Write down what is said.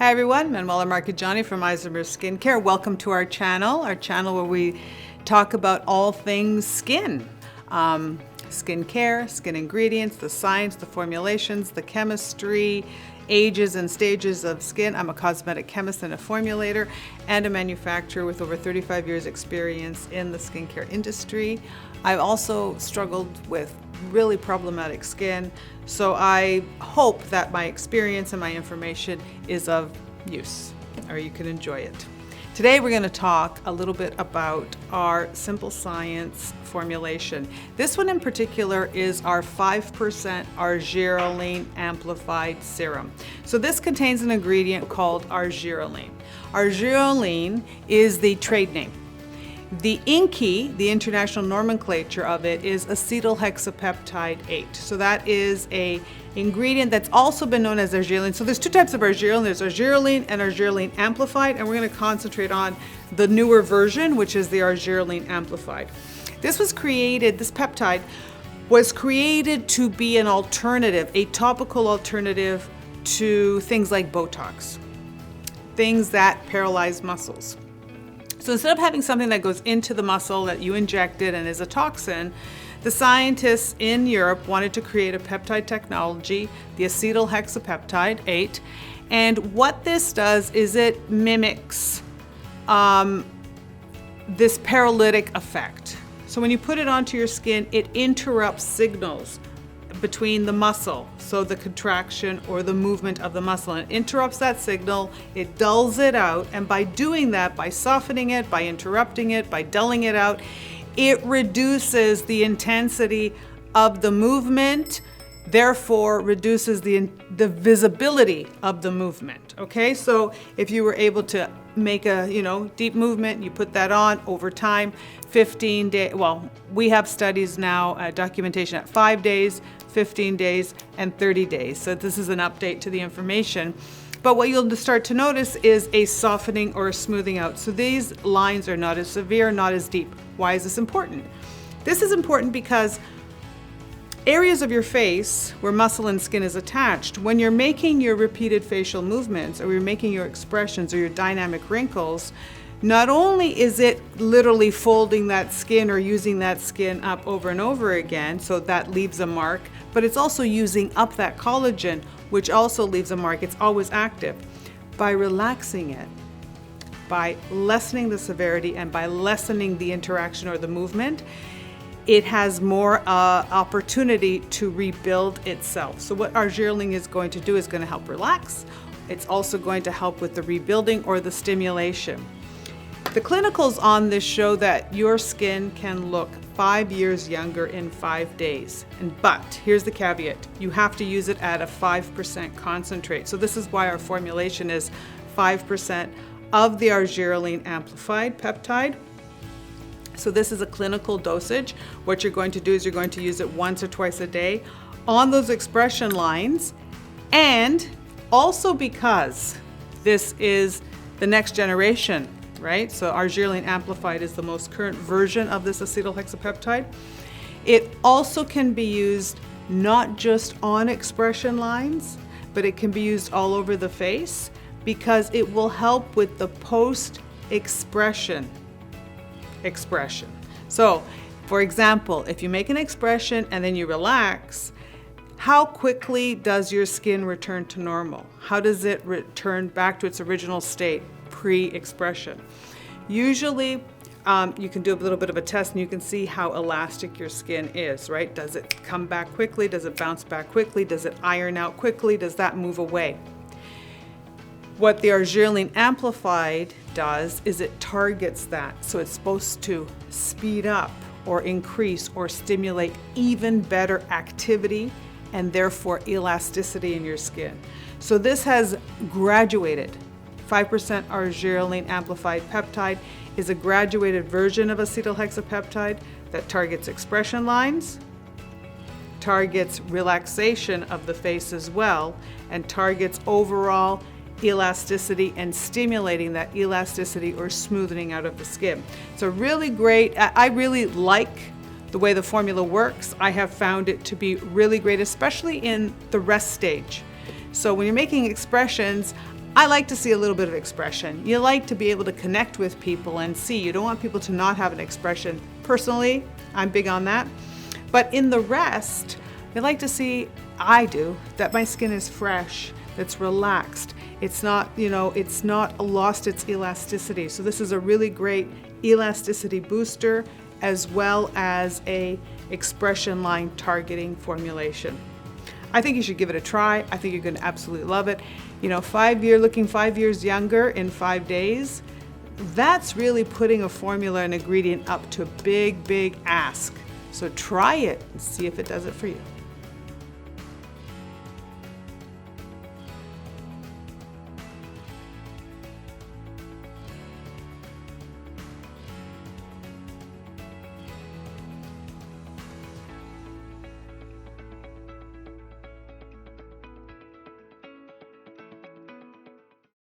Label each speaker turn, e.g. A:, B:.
A: Hi everyone, Manuela Marcheggianni from Isomers Skincare. Welcome to our channel where we talk about all things skin. Skincare, skin ingredients, the science, the formulations, the chemistry, ages and stages of skin. I'm a cosmetic chemist and a formulator and a manufacturer with over 35 years experience in the skincare industry. I've also struggled with really problematic skin, so I hope that my experience and my information is of use, or you can enjoy it. Today we're going to talk a little bit about our Simple Science formulation. This one in particular is our 5% Argireline Amplified Serum. So this contains an ingredient called Argireline. Argireline is the trade name. The INCI, the international nomenclature of it, is acetylhexapeptide 8. So that is a ingredient that's also been known as Argireline. So there's two types of Argireline. There's Argireline and Argireline Amplified, and we're going to concentrate on the newer version, which is the Argireline Amplified. This peptide was created to be an alternative, a topical alternative to things like Botox, things that paralyze muscles. So instead of having something that goes into the muscle that you injected and is a toxin, the scientists in Europe wanted to create a peptide technology, the acetylhexapeptide 8. And what this does is it mimics this paralytic effect. So when you put it onto your skin, it interrupts signals between the muscle, so the contraction or the movement of the muscle, and it interrupts that signal, it dulls it out, and by doing that, by softening it, by interrupting it, by dulling it out, it reduces the intensity of the movement, therefore reduces the visibility of the movement. Okay, so if you were able to make a deep movement, you put that on over time, 15 days, well, we have studies now, documentation at 5 days, 15 days, and 30 days. So this is an update to the information. But what you'll start to notice is a softening or a smoothing out. So these lines are not as severe, not as deep. Why is this important? This is important because areas of your face where muscle and skin is attached, when you're making your repeated facial movements, or you're making your expressions or your dynamic wrinkles, not only is it literally folding that skin or using that skin up over and over again, so that leaves a mark, but it's also using up that collagen, which also leaves a mark. It's always active. By relaxing it, by lessening the severity and by lessening the interaction or the movement, it has more opportunity to rebuild itself. So what Argireline is going to do is going to help relax. It's also going to help with the rebuilding or the stimulation. The clinicals on this show that your skin can look 5 years younger in 5 days. But here's the caveat. You have to use it at a 5% concentrate. So this is why our formulation is 5% of the Argireline Amplified Peptide. So this is a clinical dosage. What you're going to do is you're going to use it once or twice a day on those expression lines. And also because this is the next generation, right? So Argireline Amplified is the most current version of this acetylhexapeptide. It also can be used not just on expression lines, but it can be used all over the face because it will help with the post-expression. So, for example, if you make an expression and then you relax, how quickly does your skin return to normal? How does it return back to its original state pre-expression? Usually, you can do a little bit of a test and you can see how elastic your skin is, right? Does it come back quickly? Does it bounce back quickly? Does it iron out quickly? Does that move away? What the Argireline Amplified does is it targets that. So it's supposed to speed up or increase or stimulate even better activity and therefore elasticity in your skin. So this has graduated. 5% Argireline Amplified Peptide is a graduated version of acetylhexapeptide that targets expression lines, targets relaxation of the face as well, and targets overall elasticity and stimulating that elasticity or smoothing out of the skin. So really great. I really like the way the formula works. I have found it to be really great, especially in the rest stage. So when you're making expressions, I like to see a little bit of expression. You like to be able to connect with people and see. You don't want people to not have an expression. Personally, I'm big on that. But in the rest, I like to see, I do, that my skin is fresh, that's relaxed. It's not, it's not lost its elasticity. So this is a really great elasticity booster as well as a expression line targeting formulation. I think you should give it a try. I think you're going to absolutely love it. Looking 5 years younger in 5 days, that's really putting a formula and ingredient up to a big, big ask. So try it and see if it does it for you.